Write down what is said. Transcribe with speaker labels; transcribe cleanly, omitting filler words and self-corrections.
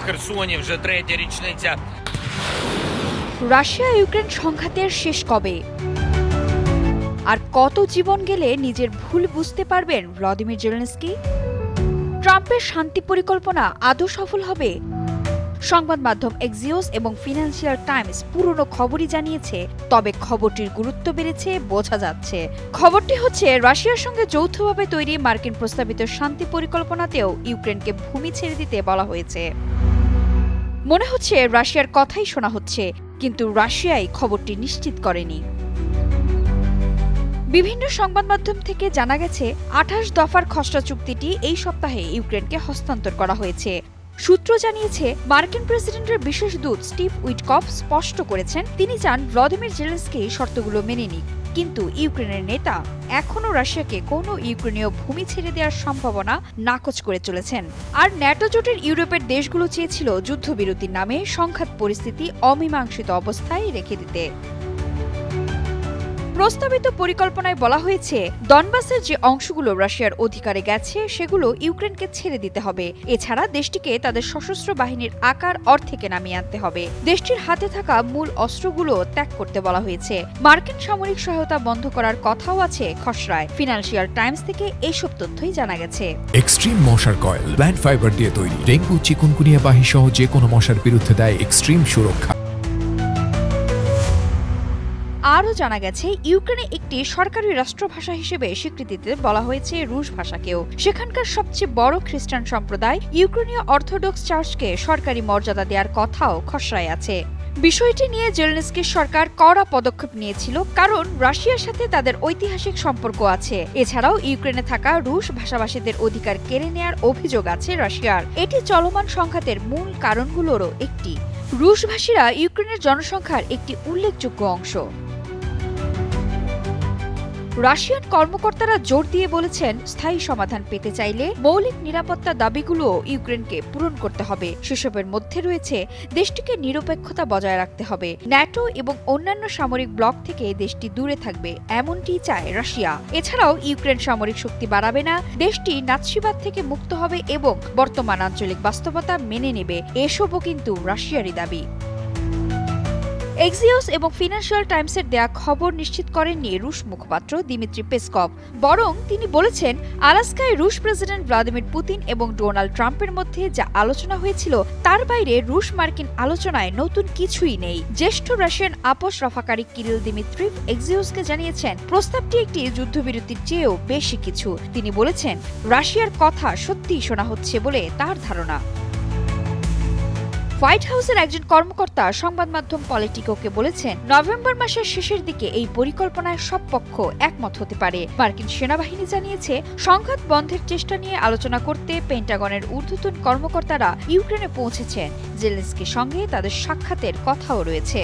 Speaker 1: Херсоні вже третя річниця.
Speaker 2: Russia Ukraine সংঘাতের শেষ কবে? আর কত জীবন গেলে নিজের ভুল বুঝতে পারবেন ভ্লাদিমির জেলেনস্কি? ট্রাম্পের শান্তি পরিকল্পনা আদৌ সফল হবে? সংবাদ মাধ্যম এক্সিওস এবং ফিনান্সিয়াল টাইমস পুরনো খবরই জানিয়েছে, তবে খবরটির গুরুত্ব বেড়েছে বোঝা যাচ্ছে। খবরটি হচ্ছে রাশিয়ার সঙ্গে যৌথভাবে তৈরি মার্কিন প্রস্তাবিত শান্তি পরিকল্পনাতেও ইউক্রেনকে ভূমি ছেড়ে দিতে বলা হয়েছে। মনে হচ্ছে রাশিয়ার কথাই শোনা হচ্ছে, কিন্তু রাশিয়াই খবরটি নিশ্চিত করেনি। বিভিন্ন সংবাদ মাধ্যম থেকে জানা গেছে ২৮ দফার খসড়া চুক্তিটি এই সপ্তাহে ইউক্রেনকে হস্তান্তর করা হয়েছে। সূত্র জানিয়েছে, মার্কিন প্রেসিডেন্টের বিশেষ দূত স্টিভ উইটকফ স্পষ্ট করেছেন তিনি চান ভ্লাদিমির জেলেনস্কি শর্তগুলো মেনে নিক, কিন্তু ইউক্রেনের নেতা এখনও রাশিয়াকে কোনো ইউক্রেনীয় ভূমি ছেড়ে দেওয়ার সম্ভাবনা নাকচ করে চলেছেন। আর ন্যাটো জোটের ইউরোপের দেশগুলো চেয়েছিল যুদ্ধবিরতির নামে সংঘাত পরিস্থিতি অমীমাংসিত অবস্থায় রেখে দিতে। প্রস্তাবিত পরিকল্পনায় বলা হয়েছে, ডনবাসের যে অংশগুলো রাশিয়ার অধিকারে গেছে সেগুলো ইউক্রেনকে ছেড়ে দিতে হবে। এছাড়া দেশটিকে তাদের সশস্ত্র বাহিনীর আকার অর্ধেকে নামিয়ে আনতে হবে। দেশটির হাতে থাকা মূল অস্ত্রগুলো ত্যাগ করতে বলা হয়েছে। মার্কিন সামরিক সহায়তা বন্ধ করার কথাও আছে খসড়ায়। ফিনান্সিয়াল টাইমস থেকে এইসব তথ্যই জানা গেছে।
Speaker 3: এক্সট্রিম মশার কয়েল প্ল্যান্ট ফাইবার দিয়ে তৈরি, ডেঙ্গু, চিকুনগুনিয়া বাহি সহ যে কোনো মশার বিরুদ্ধে দেয় এক্সট্রিম সুরক্ষা।
Speaker 2: আরও জানা গেছে, ইউক্রেনে একটি সরকারি রাষ্ট্রভাষা হিসেবে স্বীকৃতিতে বলা হয়েছে রুশ ভাষাকেও। সেখানকার সবচেয়ে বড় খ্রিস্টান সম্প্রদায় ইউক্রেনীয় অর্থোডক্স চার্চকে সরকারি মর্যাদা দেওয়ার কথাও খসড়ায় আছে। বিষয়টি নিয়ে জেলেনস্কির সরকার কড়া পদক্ষেপ নিয়েছিল, কারণ রাশিয়ার সাথে তাদের ঐতিহাসিক সম্পর্ক আছে। এছাড়াও ইউক্রেনে থাকা রুশ ভাষাভাষীদের অধিকার কেড়ে নেওয়ার অভিযোগ আছে রাশিয়ার। এটি চলমান সংঘাতের মূল কারণগুলোরও একটি। রুশভাষীরা ইউক্রেনের জনসংখ্যার একটি উল্লেখযোগ্য অংশ। রাশিয়ান কর্মকর্তারা জোর দিয়ে বলেছেন, স্থায়ী সমাধান পেতে চাইলে মৌলিক নিরাপত্তা দাবিগুলো ইউক্রেনকে পূরণ করতে হবে। সেসবের মধ্যে রয়েছে দেশটিকে নিরপেক্ষতা বজায় রাখতে হবে, ন্যাটো এবং অন্যান্য সামরিক ব্লক থেকে দেশটি দূরে থাকবে, এমনটিই চায় রাশিয়া। এছাড়াও ইউক্রেন সামরিক শক্তি বাড়াবে না, দেশটি নাৎসিবাদ থেকে মুক্ত হবে এবং বর্তমান আঞ্চলিক বাস্তবতা মেনে নেবে। এসবও কিন্তু রাশিয়ারই দাবি। এক্সিওস এবং ফিনান্সিয়াল টাইমসের দেয়া খবর নিশ্চিত করেননি রুশ মুখপাত্র দিমিত্রি পেসকভ। বরং তিনি বলেছেন, আলাস্কায় রুশ প্রেসিডেন্ট ভ্লাদিমির পুতিন এবং ডোনাল্ড ট্রাম্পের মধ্যে যা আলোচনা হয়েছিল তার বাইরে রুশ মার্কিন আলোচনায় নতুন কিছুই নেই। জ্যেষ্ঠ রাশিয়ান আপোস রফাকারী কিরিল দিমিত্রিভ এক্সিওসকে জানিয়েছেন, প্রস্তাবটি একটি যুদ্ধবিরতির চেয়েও বেশি কিছু। তিনি বলেছেন, রাশিয়ার কথা সত্যিই শোনা হচ্ছে বলে তার ধারণা। হোয়াইট হাউসের একজন কর্মকর্তা সংবাদ মাধ্যম পলিটিকোকে বলেছেন, নভেম্বর মাসের শেষের দিকে এই পরিকল্পনায় সব পক্ষ একমত হতে পারে। মার্কিন সেনাবাহিনী জানিয়েছে, সংঘাত বন্ধের চেষ্টা নিয়ে আলোচনা করতে পেন্টাগনের ঊর্ধ্বতন কর্মকর্তারা ইউক্রেনে পৌঁছেছেন। জেলেনস্কির সঙ্গে তাদের সাক্ষাতের কথাও রয়েছে।